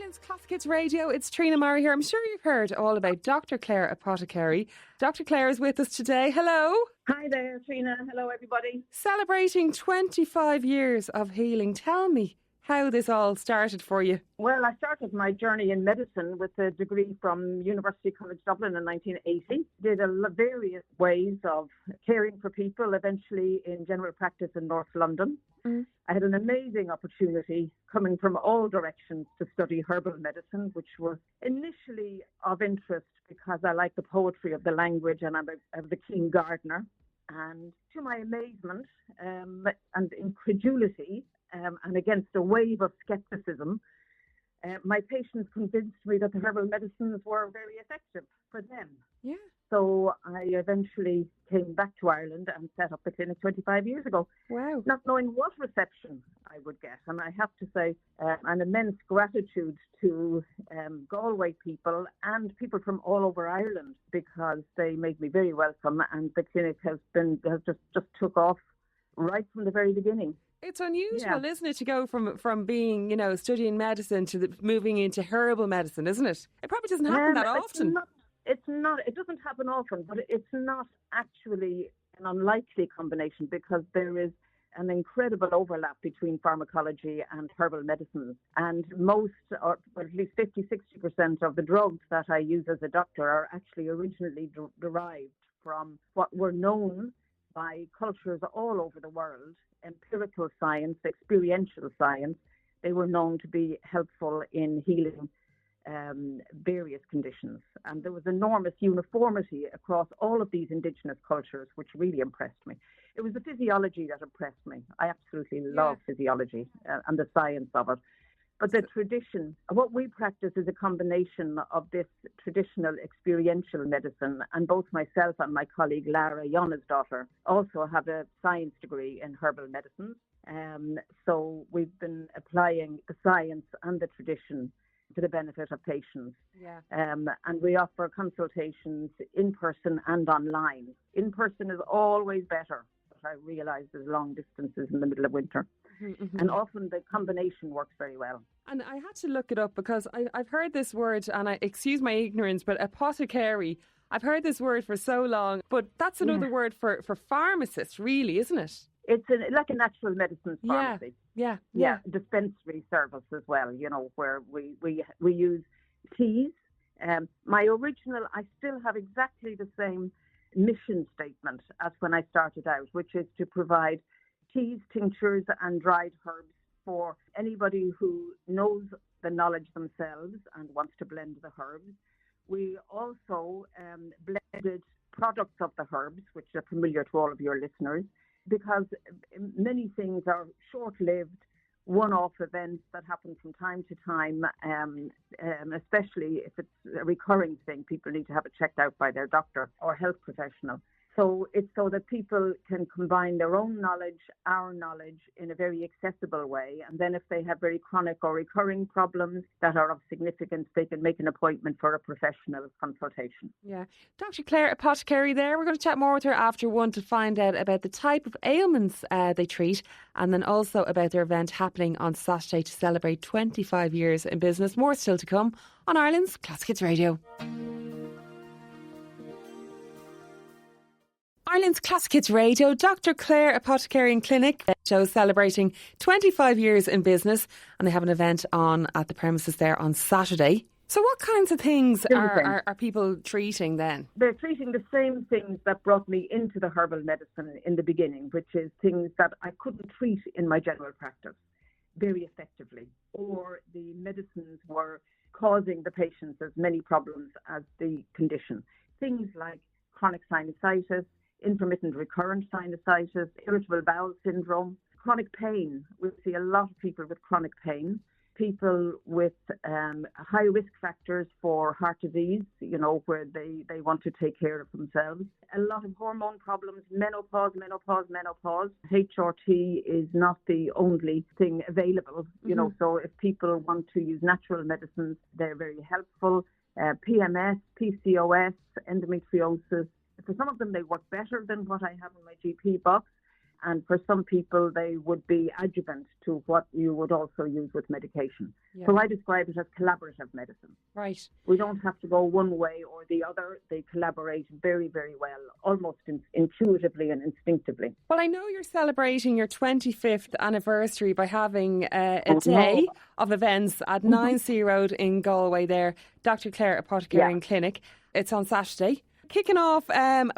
Ireland's Classic Hits Radio. It's Trina Mara here. I'm sure you've heard all about Dr. Clare Apothecary. Dr. Clare is with us today. Hello. Hi there, Trina. Hello, everybody. Celebrating 25 years of healing. Tell me how this all started for you. Well, I started my journey in medicine with a degree from University College Dublin in 1980. Did various ways of caring for people, eventually in general practice in North London. I had an amazing opportunity coming from all directions to study herbal medicine, which was initially of interest because I like the poetry of the language and I'm the keen gardener. And to my amazement and incredulity, and against a wave of skepticism, my patients convinced me that the herbal medicines were very effective for them. Yeah. So I eventually came back to Ireland and set up the clinic 25 years ago. Wow. Not knowing what reception I would get. And I have to say an immense gratitude to Galway people and people from all over Ireland, because they made me very welcome, and the clinic has just took off right from the very beginning. It's unusual, isn't it, to go from being, studying medicine to moving into herbal medicine, isn't it? It probably doesn't happen that often. It doesn't happen often, but it's not actually an unlikely combination, because there is an incredible overlap between pharmacology and herbal medicines. And most, or at least 50-60% of the drugs that I use as a doctor are actually originally derived from what were known by cultures all over the world, empirical science, experiential science. They were known to be helpful in healing various conditions. And there was enormous uniformity across all of these indigenous cultures, which really impressed me. It was the physiology that impressed me. I absolutely love physiology and the science of it. But the tradition, what we practice is a combination of this traditional experiential medicine, and both myself and my colleague Lara, Jonna's daughter, also have a science degree in herbal medicine. So we've been applying the science and the tradition to the benefit of patients. Yeah. And we offer consultations in person and online. In person is always better, but I realise there's long distances in the middle of winter. Mm-hmm. And often the combination works very well. And I had to look it up because I've heard this word, and excuse my ignorance, but apothecary, I've heard this word for so long, but that's another word for pharmacist, really, isn't it? It's like a natural medicine pharmacy. Yeah. Dispensary service as well, where we use teas. My original, I still have exactly the same mission statement as when I started out, which is to provide teas, tinctures and dried herbs for anybody who knows the knowledge themselves and wants to blend the herbs. We also blended products of the herbs, which are familiar to all of your listeners, because many things are short-lived, one-off events that happen from time to time, especially if it's a recurring thing. People need to have it checked out by their doctor or health professional. So it's so that people can combine their own knowledge, our knowledge, in a very accessible way. And then if they have very chronic or recurring problems that are of significance, they can make an appointment for a professional consultation. Yeah. Dr. Clare Apothecary there. We're going to chat more with her after one to find out about the type of ailments they treat, and then also about their event happening on Saturday to celebrate 25 years in business. More still to come on Ireland's Classic Hits Radio. Ireland's Classic Hits Radio, Dr. Clare Apothecary Clinic, show celebrating 25 years in business, and they have an event on at the premises there on Saturday. So what kinds of things are people treating then? They're treating the same things that brought me into the herbal medicine in the beginning, which is things that I couldn't treat in my general practice very effectively, or the medicines were causing the patients as many problems as the condition. Things like chronic sinusitis, intermittent recurrent sinusitis, irritable bowel syndrome, chronic pain. We see a lot of people with chronic pain, people with high risk factors for heart disease, where they want to take care of themselves. A lot of hormone problems, menopause. HRT is not the only thing available, so if people want to use natural medicines, they're very helpful. PMS, PCOS, endometriosis. For some of them, they work better than what I have in my GP box. And for some people, they would be adjuvant to what you would also use with medication. Yeah. So I describe it as collaborative medicine. Right. We don't have to go one way or the other. They collaborate very, very well, almost intuitively and instinctively. Well, I know you're celebrating your 25th anniversary by having a day of events at 9C Road in Galway there, Dr. Clare Apothecary Clinic. It's on Saturday. Kicking off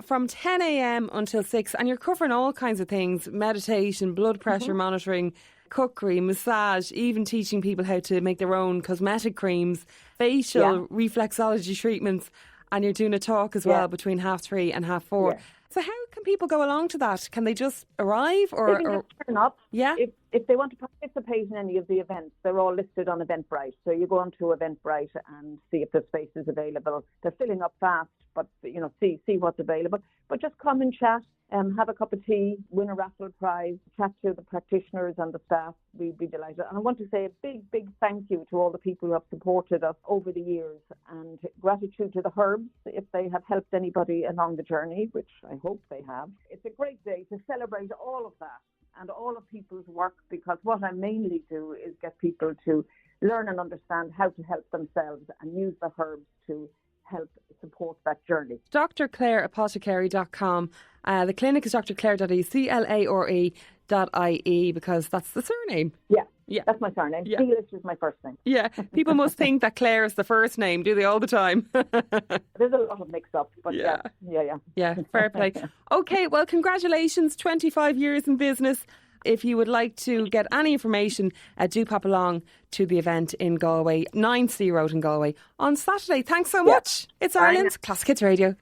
from 10 a.m. until 6, and you're covering all kinds of things: meditation, blood pressure monitoring, cookery, massage, even teaching people how to make their own cosmetic creams, facial reflexology treatments, and you're doing a talk as well between 3:30 and 4:30. So how can people go along to that? Can they just arrive or they can just turn up? Yeah. If they want to participate in any of the events, they're all listed on Eventbrite. So you go onto Eventbrite and see if the space is available. They're filling up fast, but see what's available. But just come and chat, have a cup of tea, win a raffle prize, chat to the practitioners and the staff. We'd be delighted. And I want to say a big, big thank you to all the people who have supported us over the years, and gratitude to the Herbs if they have helped anybody along the journey, which I hope they have. It's a great day to celebrate all of that and all of people's work, because what I mainly do is get people to learn and understand how to help themselves and use the herbs to help support that journey. drclareapothecary.com. The clinic is drclare.ie, CLARE.ie, because that's the surname. Yeah, that's my surname. Yeah. Dilis is my first name. Yeah, people must think that Clare is the first name, do they, all the time? There's a lot of mix-up, but yeah, fair play. Okay, well, congratulations, 25 years in business. If you would like to get any information, do pop along to the event in Galway, 9C Road in Galway, on Saturday. Thanks so much. It's Ireland's Classic Hits Radio.